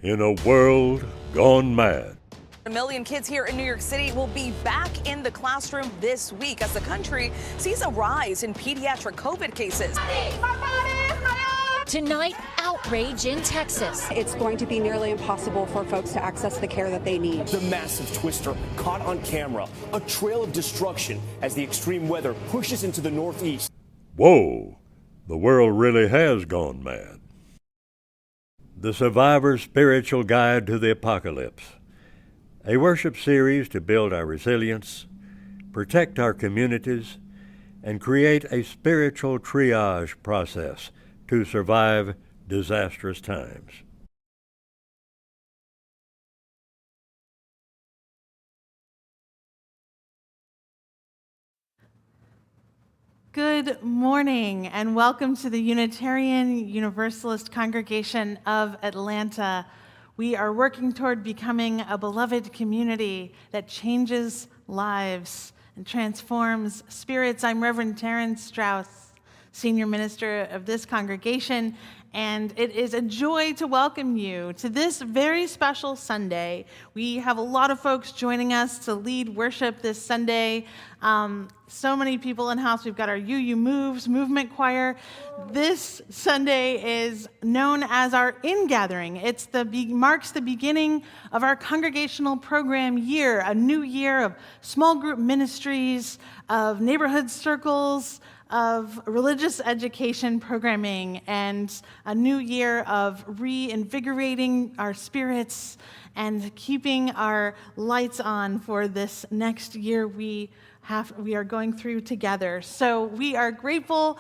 in a world gone mad. 1 million kids here in New York City will be back in the classroom this week as the country sees a rise in pediatric COVID cases. Tonight, outrage in Texas. It's going to be nearly impossible for folks to access the care that they need. The massive twister caught on camera, a trail of destruction as the extreme weather pushes into the northeast. Whoa, the world really has gone mad. The Survivor's Spiritual Guide to the Apocalypse, a worship series to build our resilience, protect our communities, and create a spiritual triage process to survive disastrous times. Good morning and welcome to the Unitarian Universalist Congregation of Atlanta. We are working toward becoming a beloved community that changes lives and transforms spirits. I'm Reverend Taryn Strauss, Senior Minister of this congregation, and it is a joy to welcome you to this very special Sunday. We have a lot of folks joining us to lead worship this Sunday. So many people in house. We've got our UU Moves movement choir. This Sunday is known as our In-Gathering. It's marks the beginning of our congregational program year, a new year of small group ministries, of neighborhood circles, of religious education programming, and a new year of reinvigorating our spirits and keeping our lights on for this next year we are going through together. So we are grateful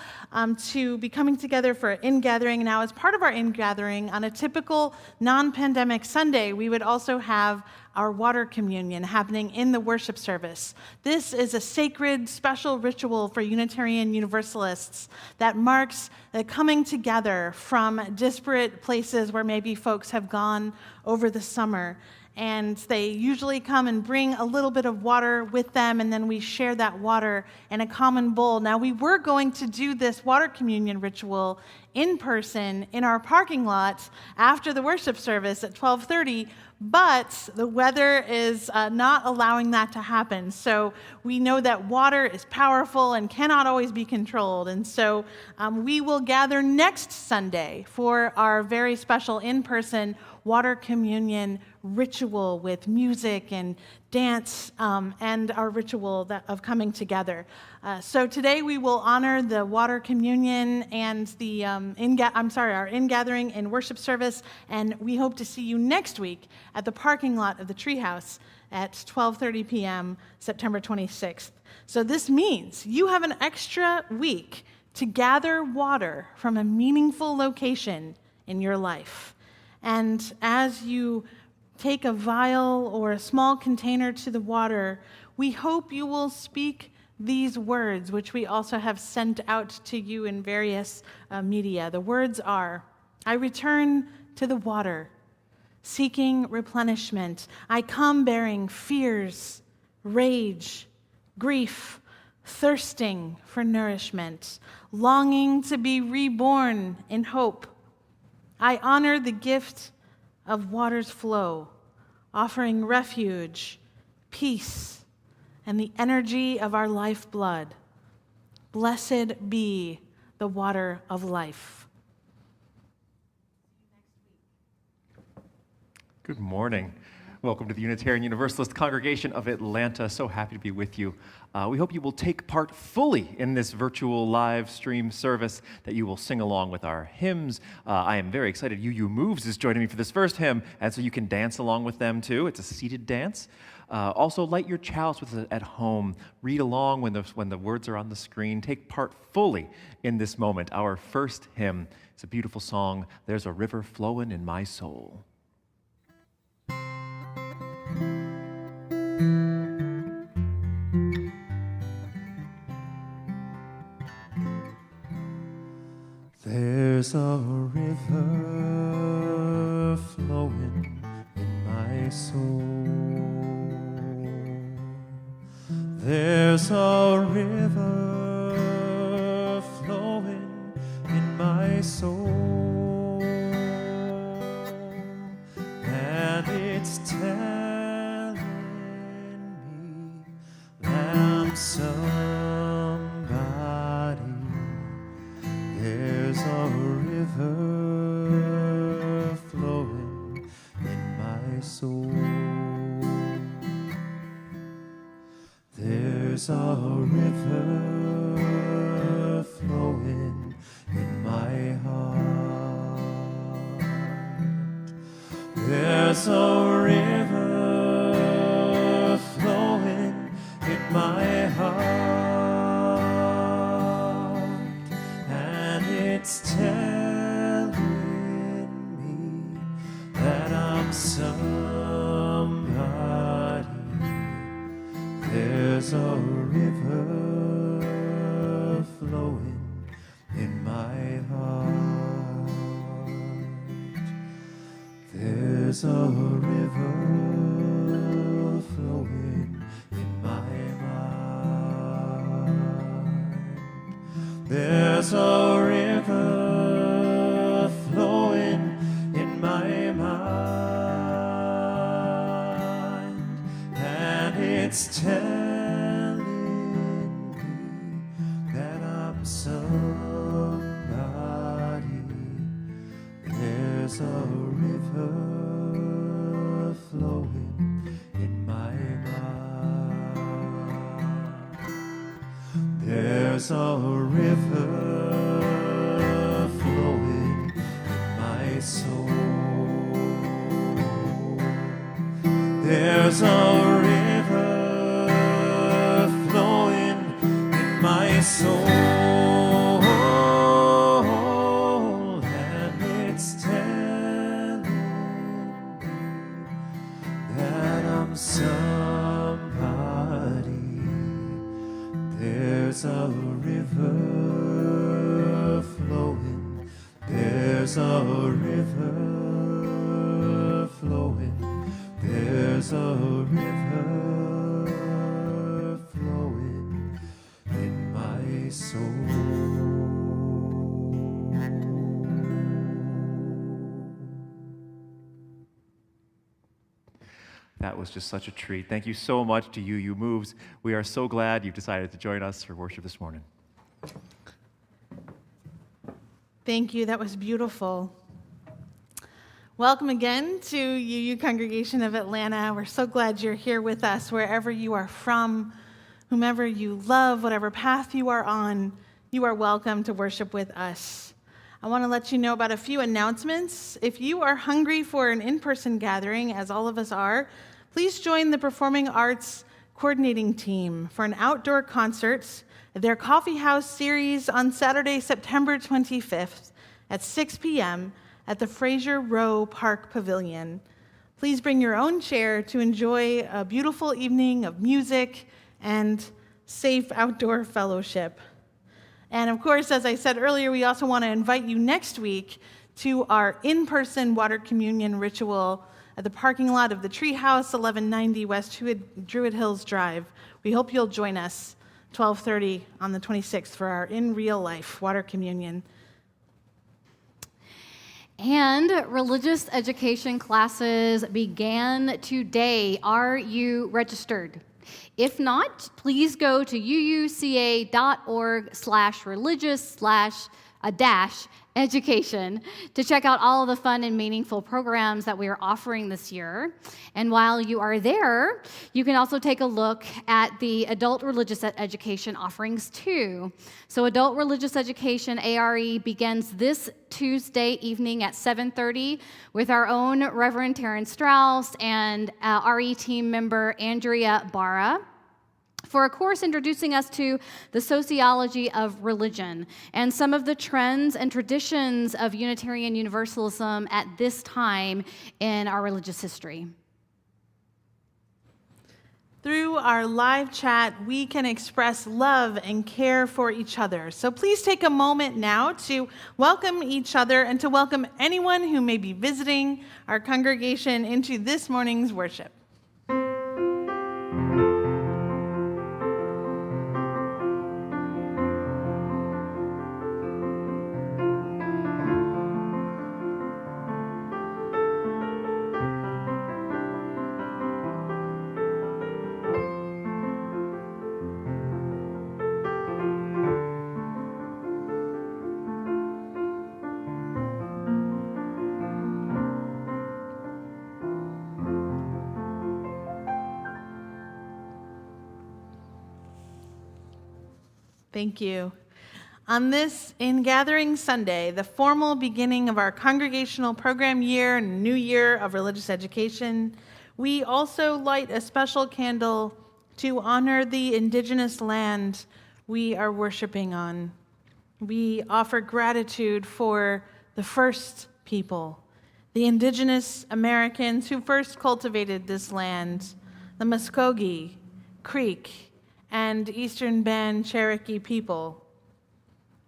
to be coming together for In-Gathering. Now, as part of our In-Gathering, on a typical non-pandemic Sunday, we would also have our water communion happening in the worship service. This is a sacred, special ritual for Unitarian Universalists that marks the coming together from disparate places where maybe folks have gone over the summer. And they usually come and bring a little bit of water with them, and then we share that water in a common bowl. Now, we were going to do this water communion ritual in person in our parking lot after the worship service at 12:30, but the weather is not allowing that to happen. So we know that water is powerful and cannot always be controlled. And so we will gather next Sunday for our very special in-person water communion ritual with music and dance and our ritual of coming together. So today we will honor the water communion and the our in-gathering and worship service, and we hope to see you next week at the parking lot of the Treehouse at 12:30 p.m. September 26th. So this means you have an extra week to gather water from a meaningful location in your life. And as you take a vial or a small container to the water, we hope you will speak these words, which we also have sent out to you in various media. The words are, I return to the water, seeking replenishment. I come bearing fears, rage, grief, thirsting for nourishment, longing to be reborn in hope. I honor the gift of water's flow, offering refuge, peace, and the energy of our lifeblood. Blessed be the water of life. Good morning. Welcome to the Unitarian Universalist Congregation of Atlanta. So happy to be with you. We hope you will take part fully in this virtual live stream service, that you will sing along with our hymns. I am very excited. UU Moves is joining me for this first hymn, and so you can dance along with them too. It's a seated dance. Also, light your chalice with it at home. Read along when the words are on the screen. Take part fully in this moment. Our first hymn is a beautiful song, There's a River Flowing in My Soul. There's a river flowing in my soul. There's a river flowing in my soul. it's telling me that I'm somebody. There's a river flowing in my soul. There's a river flowing in my heart. There's a river flowing in my heart, and it's telling me that I'm somebody. There's a river flowing in my heart. There's a river flowing in my mind. There's a river flowing in my mind, and it's telling me that I'm somebody. There's a river flowing in my mind. There's a river flowing in my soul. There's a river flowing in my soul, and it's telling me that I'm somebody. There's a river flowing. There's a river flowing. There's a river flowing in my soul. That was just such a treat. Thank you so much to UU Moves. We are so glad you've decided to join us for worship this morning. Thank you. That was beautiful. Welcome again to UU Congregation of Atlanta. We're so glad you're here with us, wherever you are from, whomever you love, whatever path you are on, you are welcome to worship with us. I want to let you know about a few announcements. If you are hungry for an in-person gathering, as all of us are, please join the Performing Arts Coordinating Team for an outdoor concert at their Coffee House series on Saturday, September 25th at 6 p.m. at the Fraser Row Park Pavilion. Please bring your own chair to enjoy a beautiful evening of music and safe outdoor fellowship. And of course, as I said earlier, we also want to invite you next week to our in-person water communion ritual at the parking lot of the Treehouse, 1190 West Druid Hills Drive. We hope you'll join us 12:30 on the 26th for our in real life water communion. And religious education classes began today. Are you registered? If not, please go to uuca.org/religious/education to check out all of the fun and meaningful programs that we are offering this year. And while you are there, you can also take a look at the adult religious education offerings too. So adult religious education, ARE, begins this Tuesday evening at 7:30 with our own Reverend Taryn Strauss and RE team member Andrea Barra, for a course introducing us to the sociology of religion and some of the trends and traditions of Unitarian Universalism at this time in our religious history. Through our live chat, we can express love and care for each other. So please take a moment now to welcome each other and to welcome anyone who may be visiting our congregation into this morning's worship. Thank you. On this In-Gathering Sunday, the formal beginning of our congregational program year and new year of religious education, we also light a special candle to honor the indigenous land we are worshiping on. We offer gratitude for the first people, the indigenous Americans who first cultivated this land, the Muskogee, Creek, and Eastern Band Cherokee people.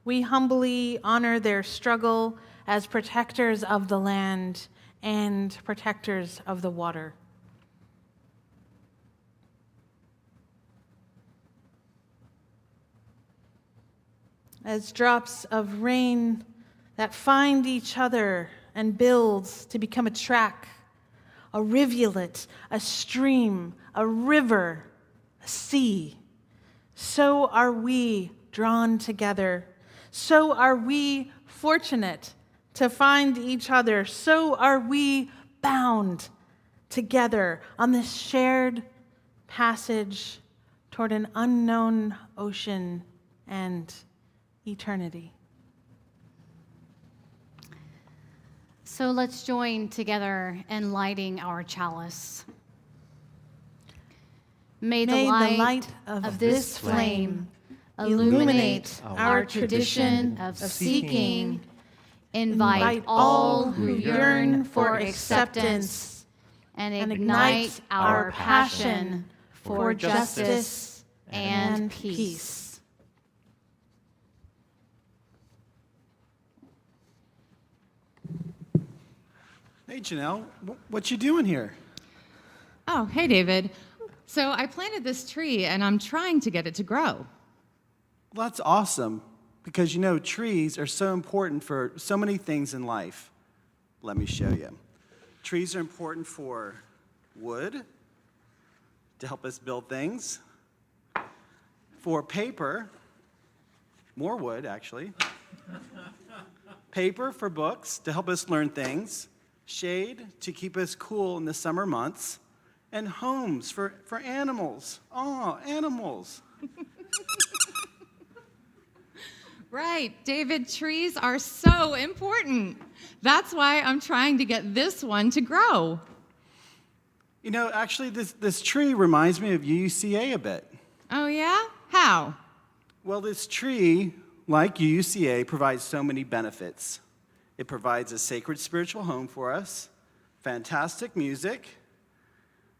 We humbly honor their struggle as protectors of the land and protectors of the water. As drops of rain that find each other and builds to become a track, a rivulet, a stream, a river, a sea, so are we drawn together. So are we fortunate to find each other. So are we bound together on this shared passage toward an unknown ocean and eternity. So let's join together in lighting our chalice. May the light of this flame illuminate our tradition of seeking, invite all who yearn for acceptance, and ignite our passion for justice and peace. Hey, Janelle, what you doing here? Oh, hey, David. So I planted this tree, and I'm trying to get it to grow. Well, that's awesome, because, you know, trees are so important for so many things in life. Let me show you. Trees are important for wood, to help us build things, for paper, more wood, actually, paper for books, to help us learn things, shade to keep us cool in the summer months, and homes for animals. Oh, animals. Right, David, trees are so important. That's why I'm trying to get this one to grow. You know, actually, this tree reminds me of UUCA a bit. Oh, yeah? How? Well, this tree, like UUCA, provides so many benefits. It provides a sacred spiritual home for us, fantastic music,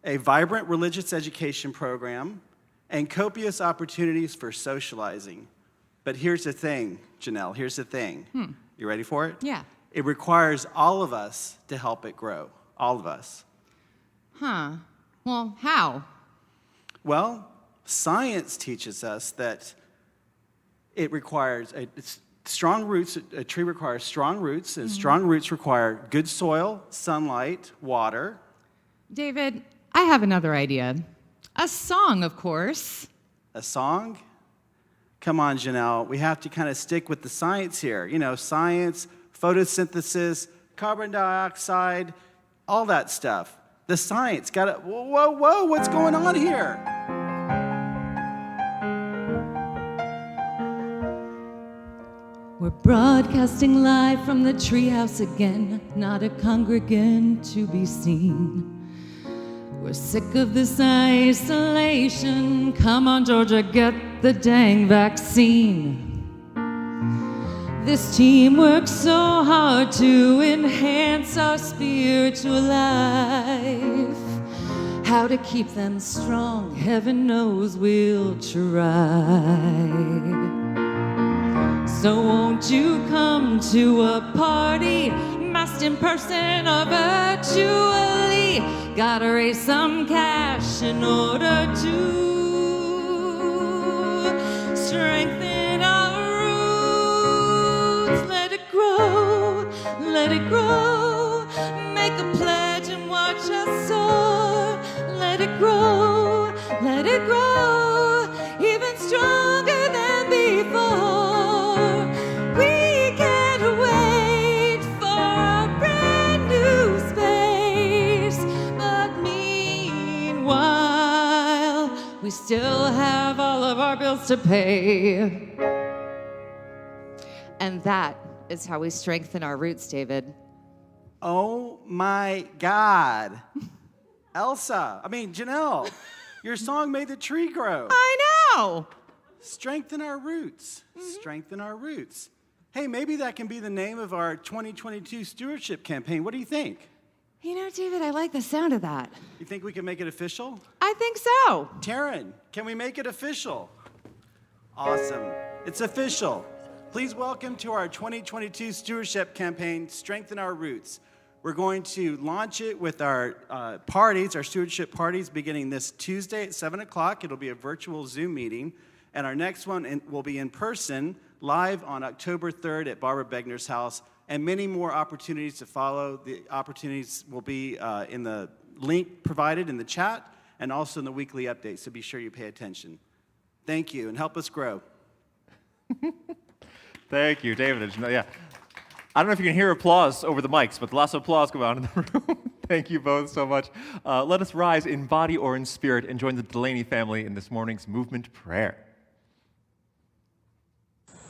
a vibrant religious education program, and copious opportunities for socializing. But here's the thing, Janelle, here's the thing. You ready for it? Yeah. It requires all of us to help it grow, all of us. Huh. Well, how? Well, science teaches us that it requires strong roots. A tree requires strong roots, and strong roots require good soil, sunlight, water. David, I have another idea. A song, of course. A song? Come on, Janelle. We have to kind of stick with the science here. You know, science, photosynthesis, carbon dioxide, all that stuff. The science. Got it. Whoa, what's going on here? We're broadcasting live from the treehouse again, not a congregant to be seen. We're sick of this isolation. Come on, Georgia, get the dang vaccine. This team works so hard to enhance our spiritual life. How to keep them strong, heaven knows we'll try. So won't you come to a party, masked in person or virtually? Gotta raise some cash in order to strengthen our roots. Let it grow, let it grow. Make a pledge and watch us soar. Let it grow, even stronger than before. We still have all of our bills to pay. And that is how we strengthen our roots, David. Oh my God. Janelle, your song made the tree grow. I know. Strengthen our roots. Strengthen our roots. Hey, maybe that can be the name of our 2022 Stewardship Campaign. What do you think? You know, David, I like the sound of that. You think we can make it official? I think so. Taryn, can we make it official? Awesome. It's official. Please welcome to our 2022 Stewardship Campaign, Strengthen Our Roots. We're going to launch it with our parties, our stewardship parties, beginning this Tuesday at 7 o'clock. It'll be a virtual Zoom meeting. And our next one will be in person, live on October 3rd at Barbara Begner's house, and many more opportunities to follow. The opportunities will be in the link provided in the chat and also in the weekly update, so be sure you pay attention. Thank you, and help us grow. Thank you, David. Yeah. I don't know if you can hear applause over the mics, but lots of applause go out in the room. Thank you both so much. Let us rise in body or in spirit and join the Delaney family in this morning's movement prayer.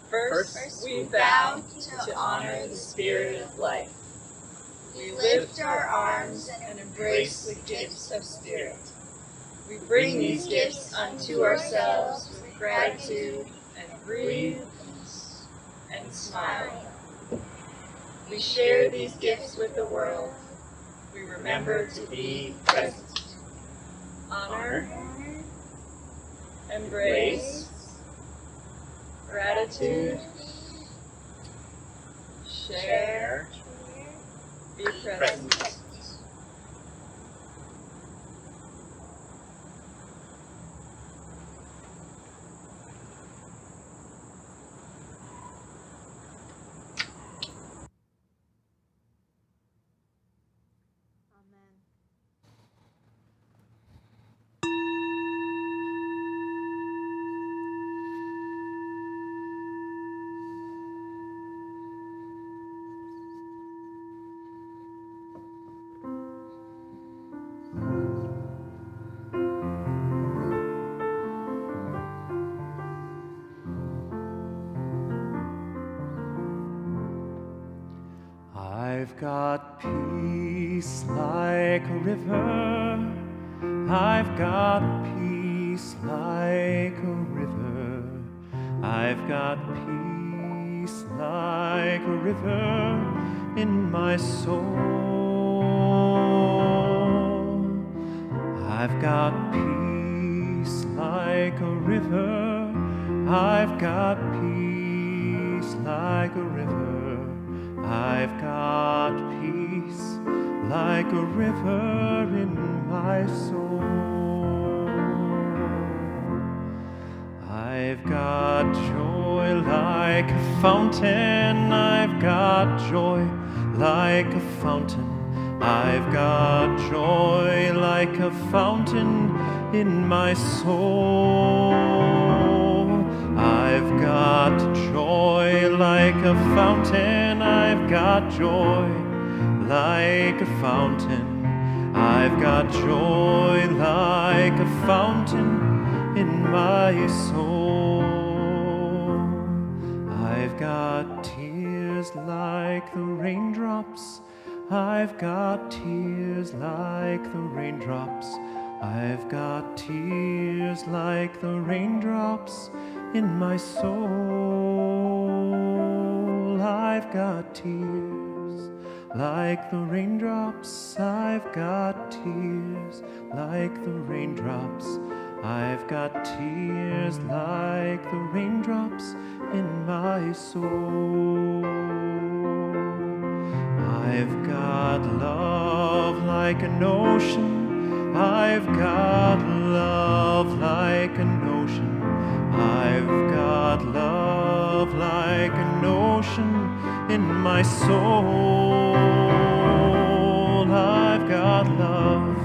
First, we vow to honor the spirit of life. We lift our arms and embrace the gifts of spirit. We bring these gifts unto ourselves with gratitude and breathe and smile. We share these gifts with the world. We remember to be present. Honor, embrace, gratitude, share, be present. I've got peace like a river. I've got peace like a river. I've got peace like a river in my soul. I've got peace like a river. I've got peace like a river. I've got peace like a river in my soul. I've got joy like a fountain. I've got joy like a fountain. I've got joy like a fountain in my soul. I've got joy like a fountain. I've got joy like a fountain. I've got joy like a fountain in my soul. I've got tears like the raindrops. I've got tears like the raindrops. I've got tears like the raindrops in my soul. I've got tears like the raindrops. I've got tears like the raindrops. I've got tears like the raindrops in my soul. I've got love like an ocean. I've got love like an ocean. I've got love like an ocean in my soul. I've got love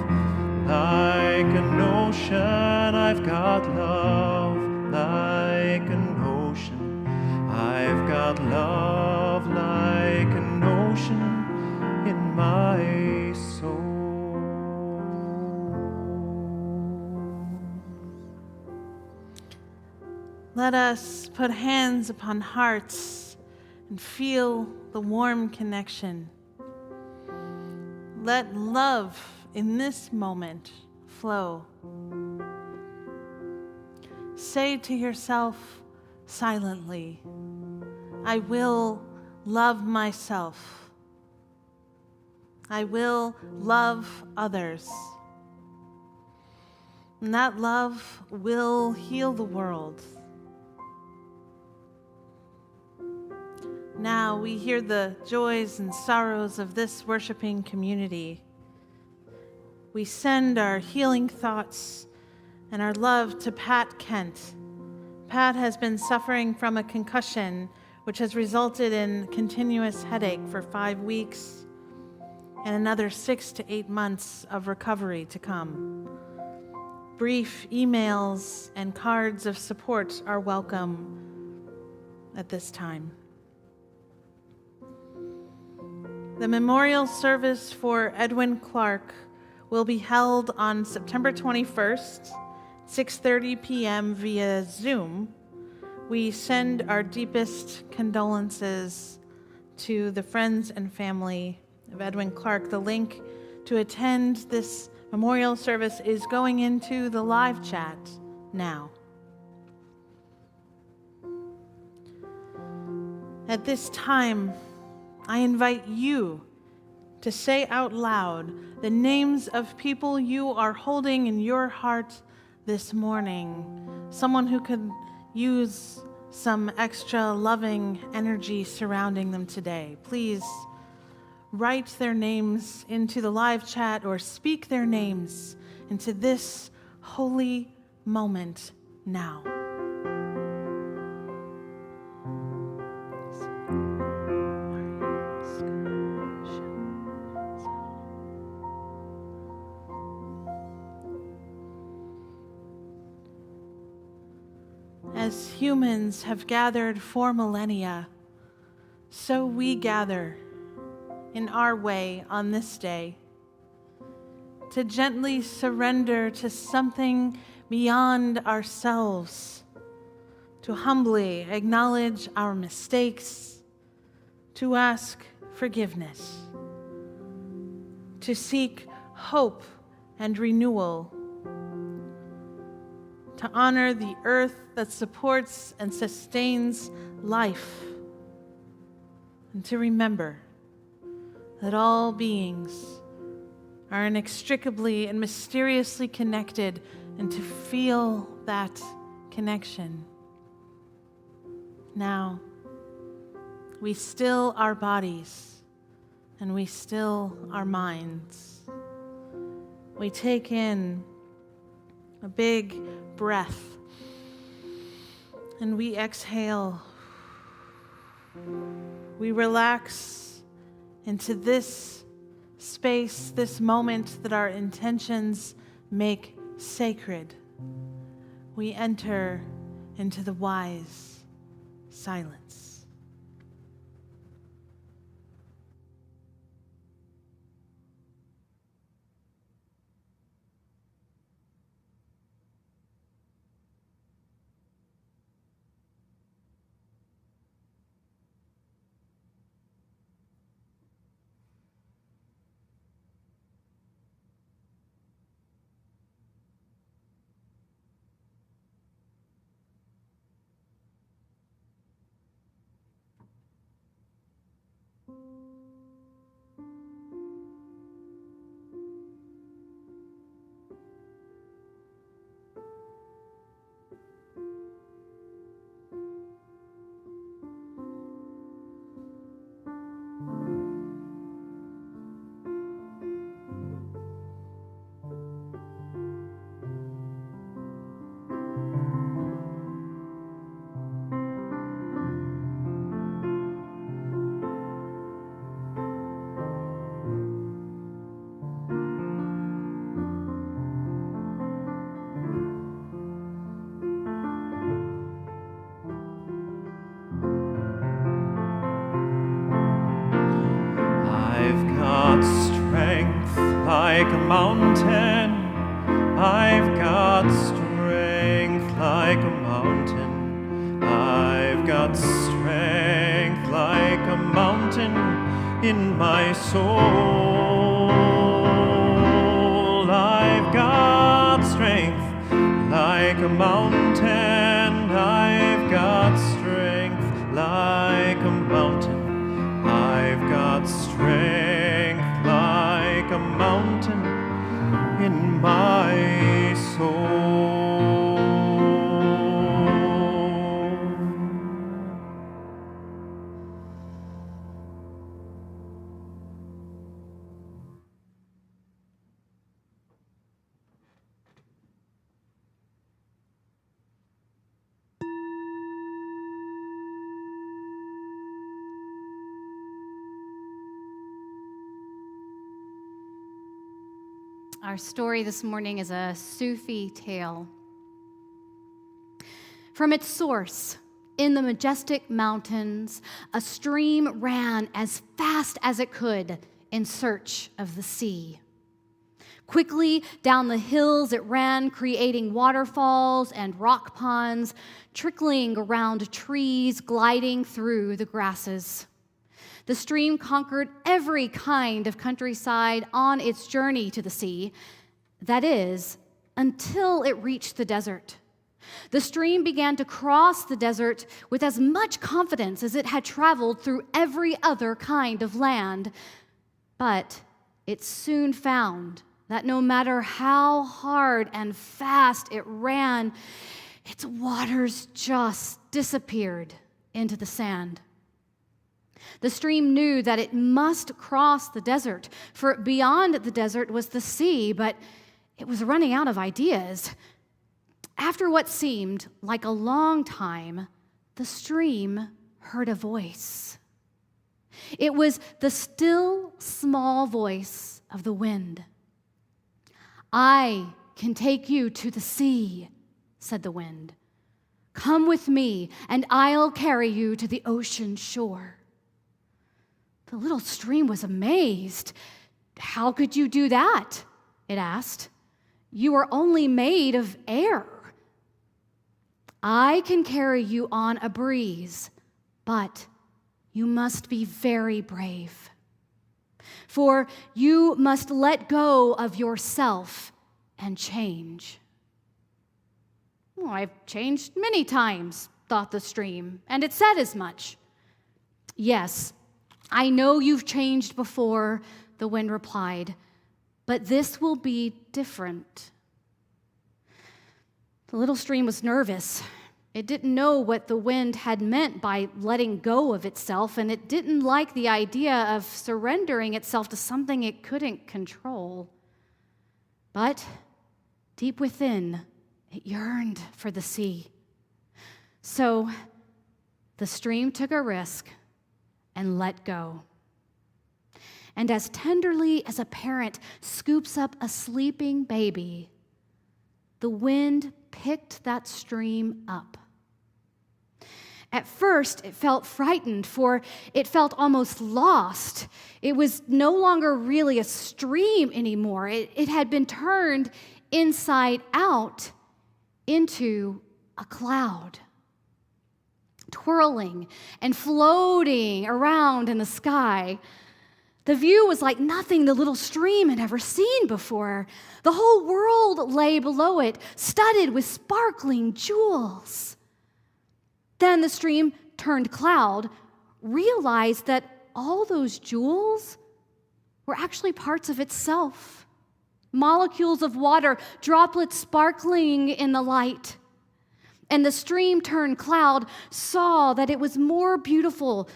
like an ocean. I've got love like an ocean. I've got love like an ocean in my soul. Let us put hands upon hearts and feel the warm connection. Let love in this moment flow. Say to yourself silently, I will love myself. I will love others. And that love will heal the world. Now we hear the joys and sorrows of this worshiping community. We send our healing thoughts and our love to Pat Kent. Pat has been suffering from a concussion, which has resulted in continuous headache for 5 weeks and another 6 to 8 months of recovery to come. Brief emails and cards of support are welcome at this time. The memorial service for Edwin Clark will be held on September 21st, 6:30 p.m. via Zoom. We send our deepest condolences to the friends and family of Edwin Clark. The link to attend this memorial service is going into the live chat now. At this time, I invite you to say out loud the names of people you are holding in your heart this morning. Someone who could use some extra loving energy surrounding them today. Please write their names into the live chat or speak their names into this holy moment now. As humans have gathered for millennia, so we gather in our way on this day to gently surrender to something beyond ourselves, to humbly acknowledge our mistakes, to ask forgiveness, to seek hope and renewal, to honor the earth that supports and sustains life, and to remember that all beings are inextricably and mysteriously connected, and to feel that connection. Now, we still our bodies and we still our minds. We take in a big breath and we exhale. We relax into this space, this moment that our intentions make sacred. We enter into the wise silence. Like a mountain, I've got strength like a mountain. I've got strength like a mountain in my soul. I've got strength like a mountain. I've got strength like a mountain. I've got strength like a mountain in my soul. Our story this morning is a Sufi tale. From its source, in the majestic mountains, a stream ran as fast as it could in search of the sea. Quickly down the hills it ran, creating waterfalls and rock ponds, trickling around trees, gliding through the grasses. The stream conquered every kind of countryside on its journey to the sea. That is, until it reached the desert. The stream began to cross the desert with as much confidence as it had traveled through every other kind of land. But it soon found that no matter how hard and fast it ran, its waters just disappeared into the sand. The stream knew that it must cross the desert, for beyond the desert was the sea, but it was running out of ideas. After what seemed like a long time, the stream heard a voice. It was the still, small voice of the wind. "I can take you to the sea," said the wind. "Come with me, and I'll carry you to the ocean shore." The little stream was amazed. "How could you do that?" it asked. "You are only made of air." "I can carry you on a breeze, but you must be very brave. For you must let go of yourself and change." "Well, I've changed many times," thought the stream, and it said as much. "Yes, I know you've changed before," the wind replied, "but this will be different." The little stream was nervous. It didn't know what the wind had meant by letting go of itself, and it didn't like the idea of surrendering itself to something it couldn't control. But deep within, it yearned for the sea. So the stream took a risk and let go. And as tenderly as a parent scoops up a sleeping baby, the wind picked that stream up. At first, it felt frightened, for it felt almost lost. It was no longer really a stream anymore. It had been turned inside out into a cloud, twirling and floating around in the sky. The view was like nothing the little stream had ever seen before. The whole world lay below it, studded with sparkling jewels. Then the stream turned cloud, realized that all those jewels were actually parts of itself. Molecules of water, droplets sparkling in the light. And the stream turned cloud saw that it was more beautiful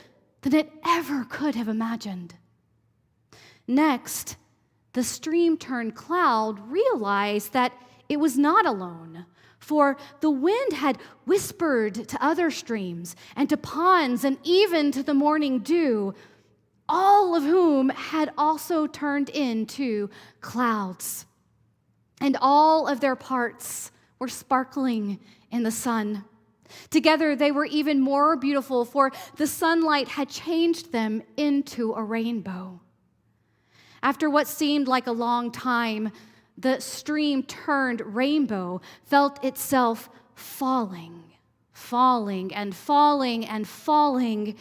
than it ever could have imagined. Next, the stream turned cloud realized that it was not alone, for the wind had whispered to other streams and to ponds and even to the morning dew, all of whom had also turned into clouds. And all of their parts were sparkling in the sun. Together they were even more beautiful, for the sunlight had changed them into a rainbow. After what seemed like a long time, the stream turned rainbow felt itself falling, falling and falling and falling.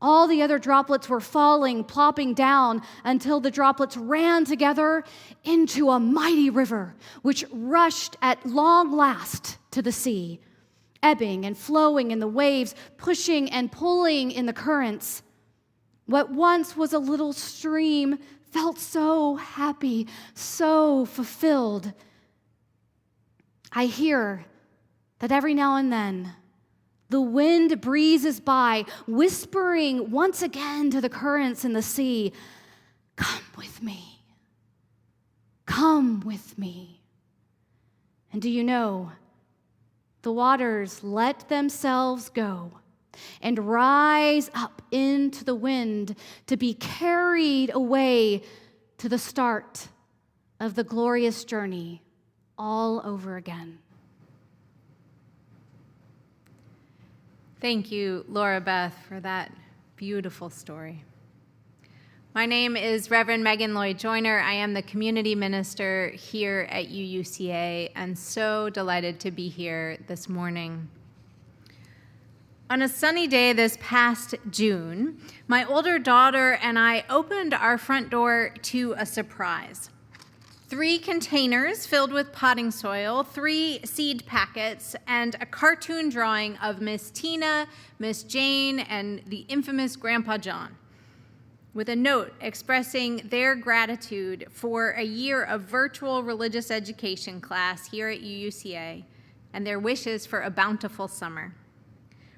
All the other droplets were falling, plopping down until the droplets ran together into a mighty river, which rushed at long last to the sea, ebbing and flowing in the waves, pushing and pulling in the currents. What once was a little stream felt so happy, so fulfilled. I hear that every now and then the wind breezes by, whispering once again to the currents in the sea, "Come with me. Come with me." And do you know, the waters let themselves go and rise up into the wind to be carried away to the start of the glorious journey all over again. Thank you, Laura Beth, for that beautiful story. My name is Reverend Megan Lloyd Joyner. I am the community minister here at UUCA, and so delighted to be here this morning. On a sunny day this past June, my older daughter and I opened our front door to a surprise. 3 containers filled with potting soil, 3 seed packets, and a cartoon drawing of Miss Tina, Miss Jane, and the infamous Grandpa John, with a note expressing their gratitude for a year of virtual religious education class here at UUCA and their wishes for a bountiful summer.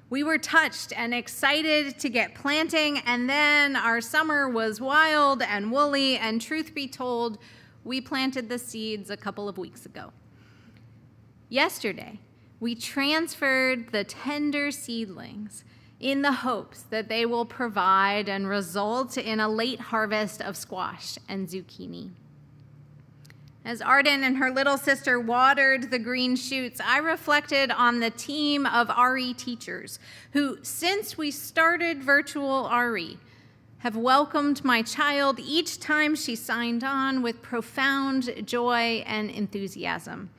We were touched and excited to get planting, and then our summer was wild and woolly, and truth be told, we planted the seeds a couple of weeks ago. Yesterday, we transferred the tender seedlings in the hopes that they will provide and result in a late harvest of squash and zucchini. As Arden and her little sister watered the green shoots, I reflected on the team of RE teachers who, since we started virtual RE, have welcomed my child each time she signed on with profound joy and enthusiasm.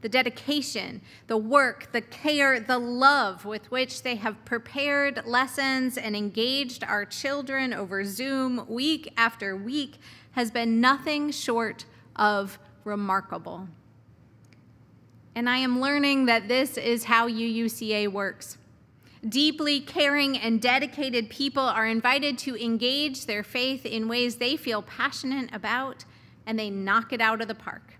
The dedication, the work, the care, the love with which they have prepared lessons and engaged our children over Zoom week after week has been nothing short of remarkable. And I am learning that this is how UUCA works. Deeply caring and dedicated people are invited to engage their faith in ways they feel passionate about, and they knock it out of the park.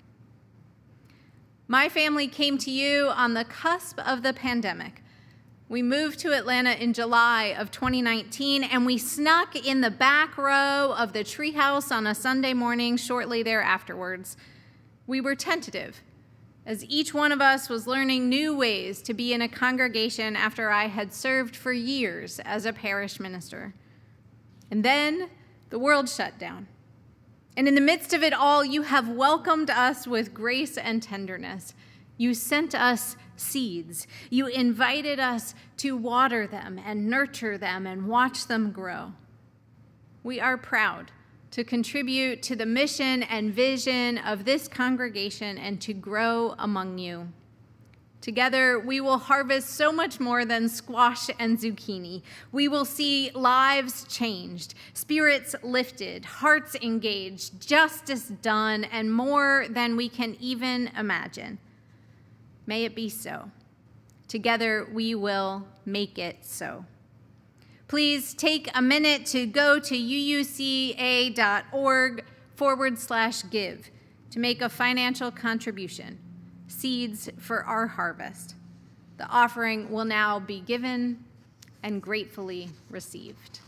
My family came to you on the cusp of the pandemic. We moved to Atlanta in July of 2019, and we snuck in the back row of the treehouse on a Sunday morning shortly thereafterwards. We were tentative, as each one of us was learning new ways to be in a congregation after I had served for years as a parish minister. And then the world shut down. And in the midst of it all, you have welcomed us with grace and tenderness. You sent us seeds. You invited us to water them and nurture them and watch them grow. We are proud to contribute to the mission and vision of this congregation and to grow among you. Together, we will harvest so much more than squash and zucchini. We will see lives changed, spirits lifted, hearts engaged, justice done, and more than we can even imagine. May it be so. Together, we will make it so. Please take a minute to go to uuca.org/give to make a financial contribution, seeds for our harvest. The offering will now be given and gratefully received.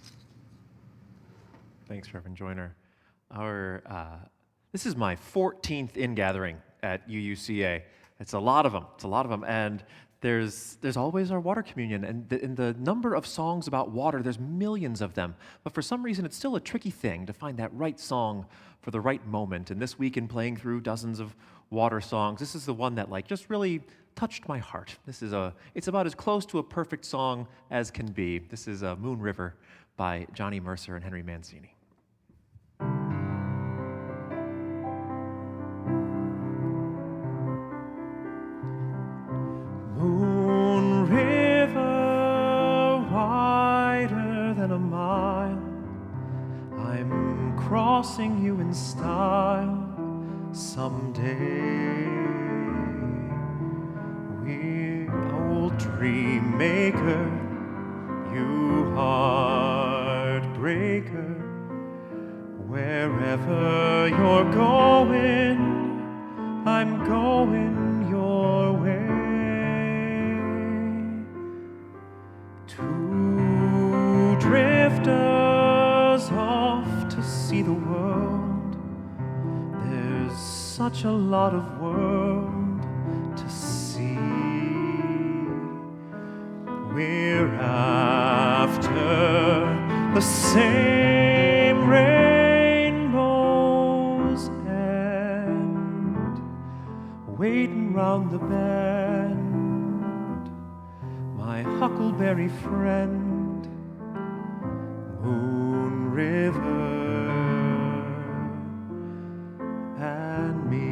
Thanks, Reverend Joyner. This is my 14th in-gathering at UUCA. It's a lot of them, and there's always our water communion, and in the number of songs about water, there's millions of them, but for some reason it's still a tricky thing to find that right song for the right moment. And this week, in playing through dozens of water songs, this is the one that just really touched my heart. It's about as close to a perfect song as can be. This is Moon River by Johnny Mercer and Henry Mancini. Moon River, crossing you in style someday. We're old dream maker, you heartbreaker. Wherever you're going, I'm going your way. Two drifters off to see the world. There's such a lot of world to see. We're after the same rainbow's end, waiting round the bend, my huckleberry friend, Moon River and me.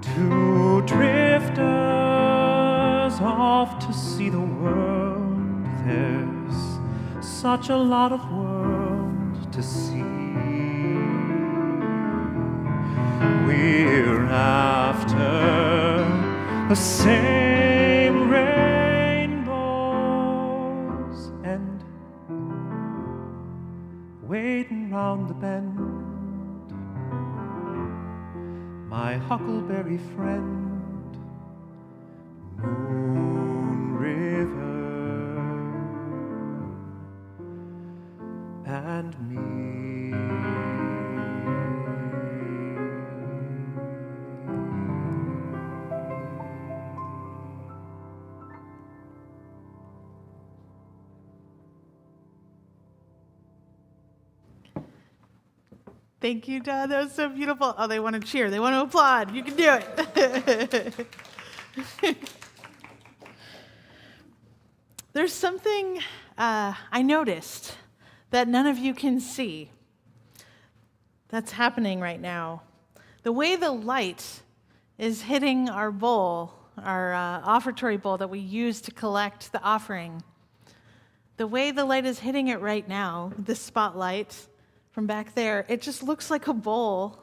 Two drifters off to see the world. There's such a lot of world to see. We're after the same rainbow's end, waiting round the bend, my huckleberry friend, Moon River and me. Thank you, Don. That was so beautiful. Oh, they want to cheer. They want to applaud. You can do it. There's something I noticed that none of you can see that's happening right now. The way the light is hitting our bowl, our offertory bowl that we use to collect the offering, the way the light is hitting it right now, this spotlight, from back there, it just looks like a bowl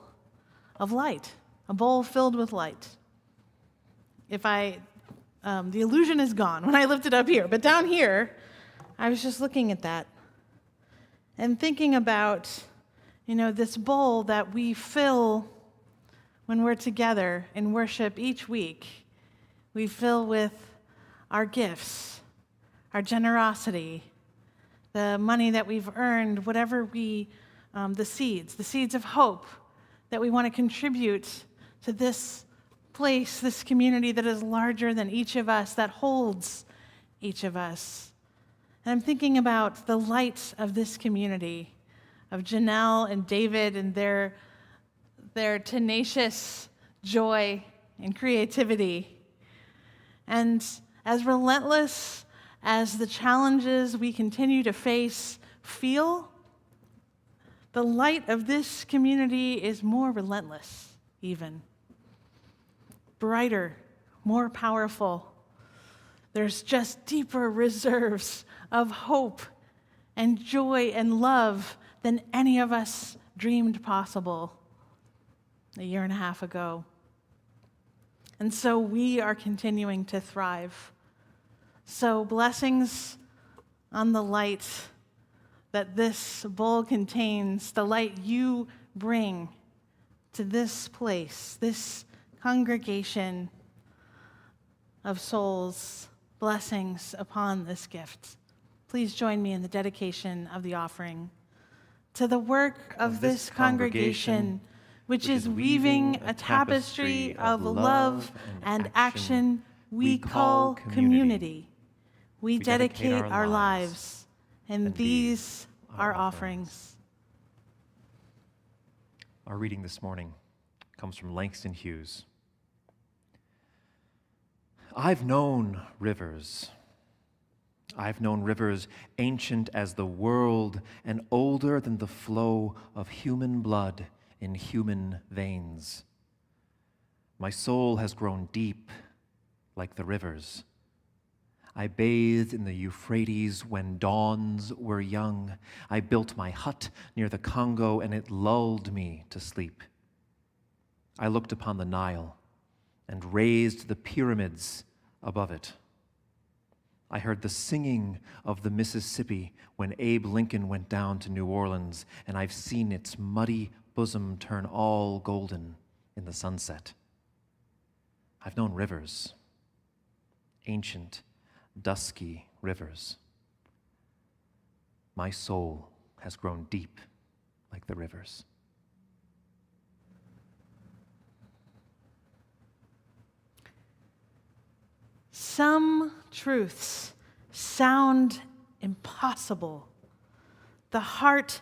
of light, a bowl filled with light. The illusion is gone when I lift it up here, but down here, I was just looking at that and thinking about, this bowl that we fill when we're together in worship each week. We fill with our gifts, our generosity, the money that we've earned, whatever the seeds of hope that we want to contribute to this place, this community that is larger than each of us, that holds each of us. And I'm thinking about the light of this community, of Janelle and David and their tenacious joy and creativity. And as relentless as the challenges we continue to face feel, the light of this community is more relentless, even. Brighter, more powerful. There's just deeper reserves of hope and joy and love than any of us dreamed possible a year and a half ago. And so we are continuing to thrive. So blessings on the light that this bowl contains, the light you bring to this place, this congregation of souls. Blessings upon this gift. Please join me in the dedication of the offering. To the work of this congregation, which is weaving a tapestry of love and action we call community. We dedicate our lives, and these are offerings. Our reading this morning comes from Langston Hughes. I've known rivers. I've known rivers ancient as the world and older than the flow of human blood in human veins. My soul has grown deep like the rivers. I bathed in the Euphrates when dawns were young. I built my hut near the Congo, and it lulled me to sleep. I looked upon the Nile and raised the pyramids above it. I heard the singing of the Mississippi when Abe Lincoln went down to New Orleans, and I've seen its muddy bosom turn all golden in the sunset. I've known rivers, ancient, dusky rivers. My soul has grown deep like the rivers. Some truths sound impossible. The heart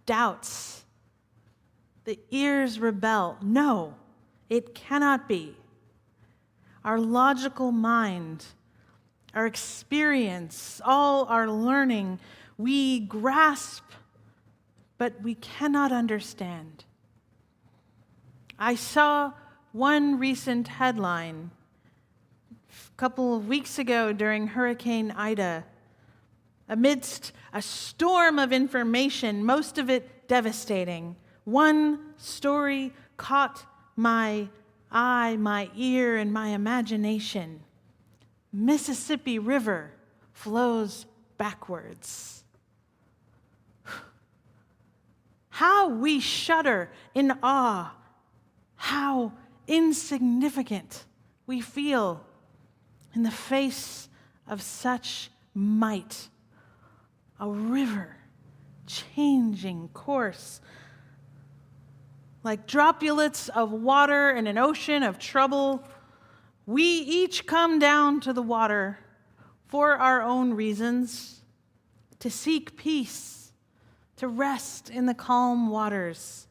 doubts. The ears rebel. No, it cannot be. Our logical mind, our experience, all our learning, we grasp, but we cannot understand. I saw one recent headline a couple of weeks ago during Hurricane Ida. Amidst a storm of information, most of it devastating, one story caught my eye, my ear, and my imagination. Mississippi River flows backwards. How we shudder in awe, how insignificant we feel in the face of such might. A river changing course like droplets of water in an ocean of trouble. We each come down to the water for our own reasons, to seek peace, to rest in the calm waters,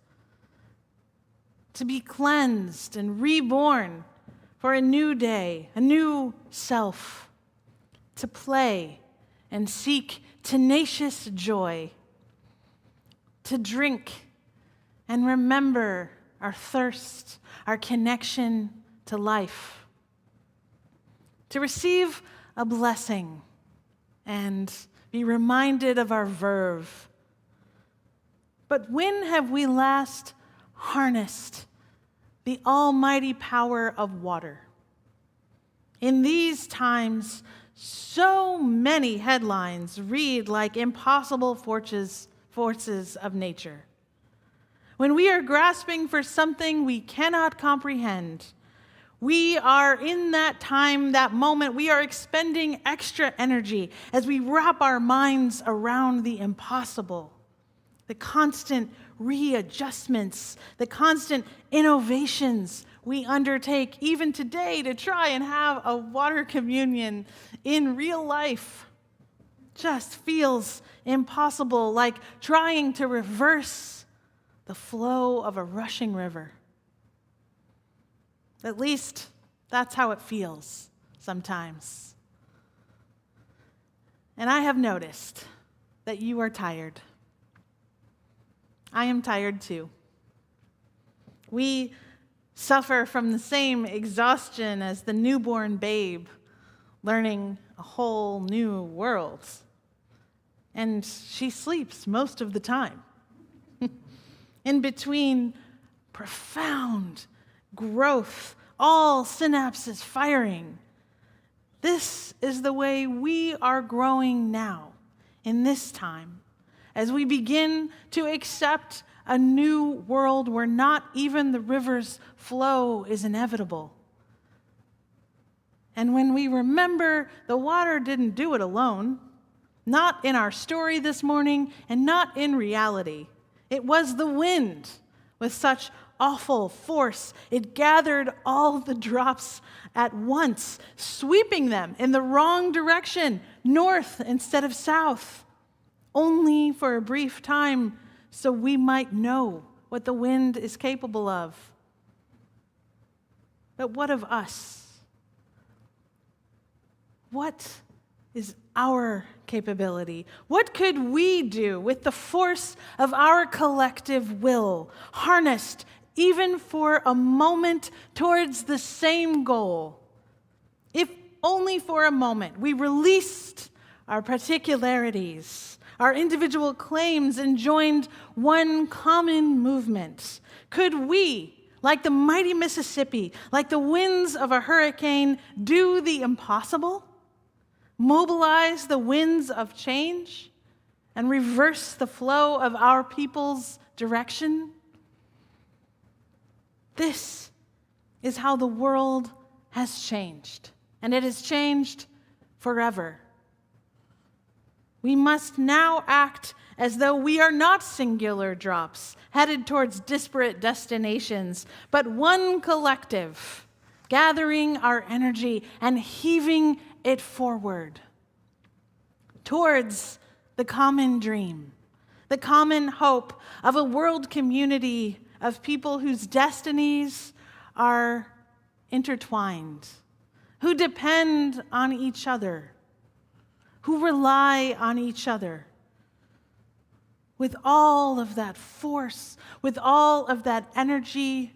to be cleansed and reborn for a new day, a new self, to play and seek tenacious joy, to drink and remember our thirst, our connection to life, to receive a blessing and be reminded of our verve. But when have we last harnessed the almighty power of water? In these times, so many headlines read like impossible forces of nature. When we are grasping for something we cannot comprehend, we are in that time, that moment, we are expending extra energy as we wrap our minds around the impossible, the constant readjustments, the constant innovations we undertake even today to try and have a water communion in real life just feels impossible, like trying to reverse the flow of a rushing river. At least that's how it feels sometimes. And I have noticed that you are tired. I am tired too. We suffer from the same exhaustion as the newborn babe learning a whole new world. And she sleeps most of the time. In between profound growth, all synapses firing. This is the way we are growing now, in this time, as we begin to accept a new world where not even the river's flow is inevitable. And when we remember the water didn't do it alone, not in our story this morning and not in reality. It was the wind With such awful force, it gathered all the drops at once, sweeping them in the wrong direction, north instead of south, only for a brief time so we might know what the wind is capable of. But what of us? What is our capability? What could we do with the force of our collective will, harnessed even for a moment towards the same goal? If only for a moment we released our particularities, our individual claims, and joined one common movement, could we, like the mighty Mississippi, like the winds of a hurricane, do the impossible? Mobilize the winds of change and reverse the flow of our people's direction? This is how the world has changed, and it has changed forever. We must now act as though we are not singular drops headed towards disparate destinations, but one collective, gathering our energy and heaving it forward towards the common dream, the common hope of a world community of people whose destinies are intertwined, who depend on each other, who rely on each other. With all of that force, with all of that energy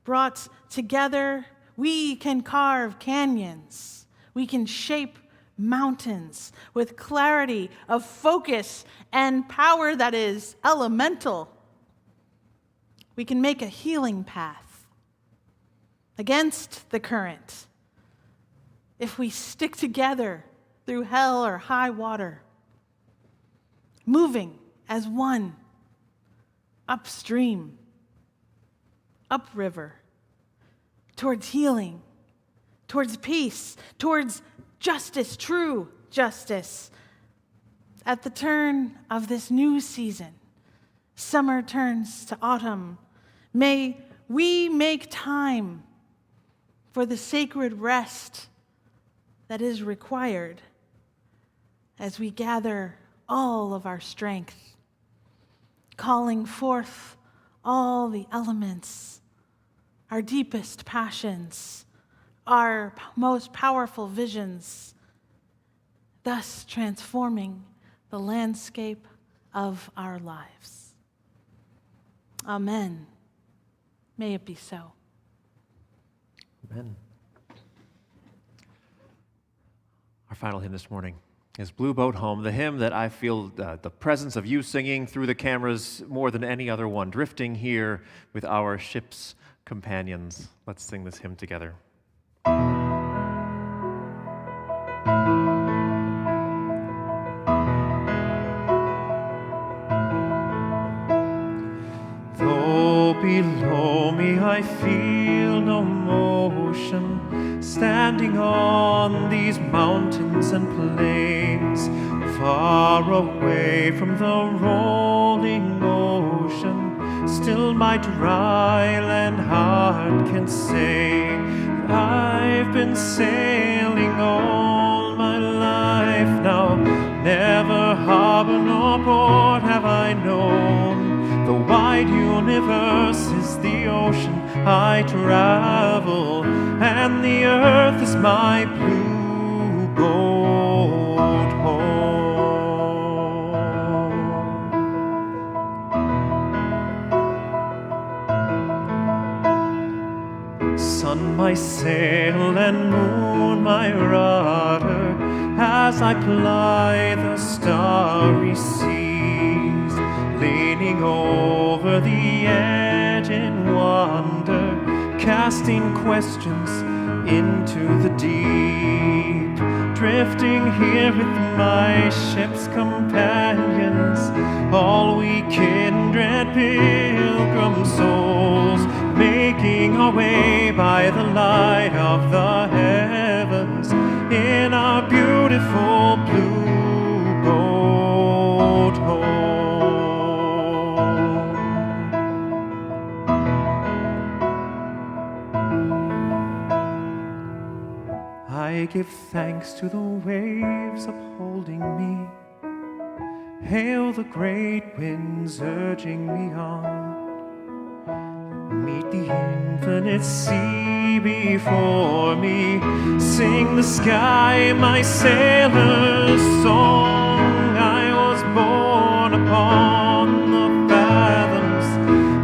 brought together, we can carve canyons. We can shape mountains with clarity of focus and power that is elemental. We can make a healing path against the current if we stick together through hell or high water, moving as one, upstream, upriver, towards healing, towards peace, towards justice, true justice. At the turn of this new season, summer turns to autumn. May we make time for the sacred rest that is required as we gather all of our strength, calling forth all the elements, our deepest passions, our most powerful visions, thus transforming the landscape of our lives. Amen. May it be so. Amen. Our final hymn this morning is Blue Boat Home, the hymn that I feel the presence of you singing through the cameras more than any other one, drifting here with our ship's companions. Let's sing this hymn together. Though below me I feel no motion, standing on these mountains and plains, far away from the rolling ocean, still my dry land heart can say that I've been sailing all my life now. Never harbor nor port have I known. The wide universe is the ocean I travel, and the earth is my blue boat home. Sun my sail and moon my rudder, as I ply the starry seas, leaning over the edge in wonder, casting questions into the deep, drifting here with my ship's companions, all we kindred pilgrim souls, making our way by the light of the heavens in our beautiful blue boat home. thanks to the waves upholding me. Hail the great winds urging me on. Meet the infinite sea before me. Sing the sky my sailor's song. I was born upon the fathoms.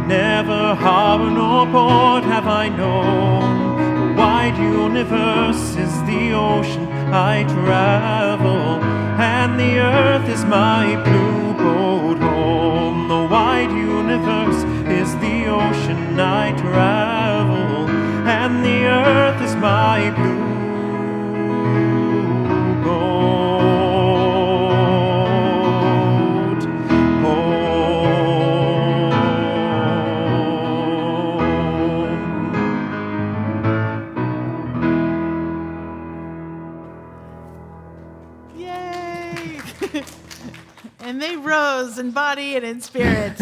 Never harbor nor port have I known. The wide universe is the ocean I travel, and the earth is my blue boat home. The wide universe is the ocean I travel, and the earth is my blue boat home. Yay! And they rose in body and in spirit.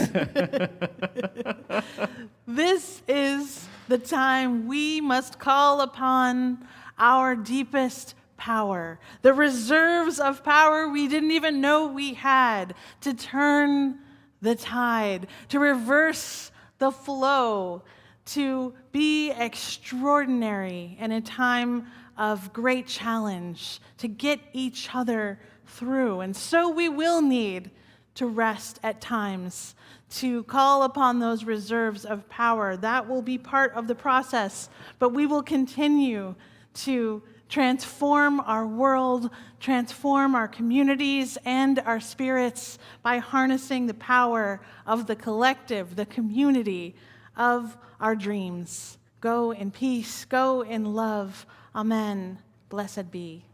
This is the time we must call upon our deepest power, the reserves of power we didn't even know we had, to turn the tide, to reverse the flow, to be extraordinary in a time of great challenge, to get each other through. And so we will need to rest at times, to call upon those reserves of power. That will be part of the process, but we will continue to transform our world, transform our communities and our spirits by harnessing the power of the collective, the community of our dreams. Go in peace, go in love. Amen. Blessed be.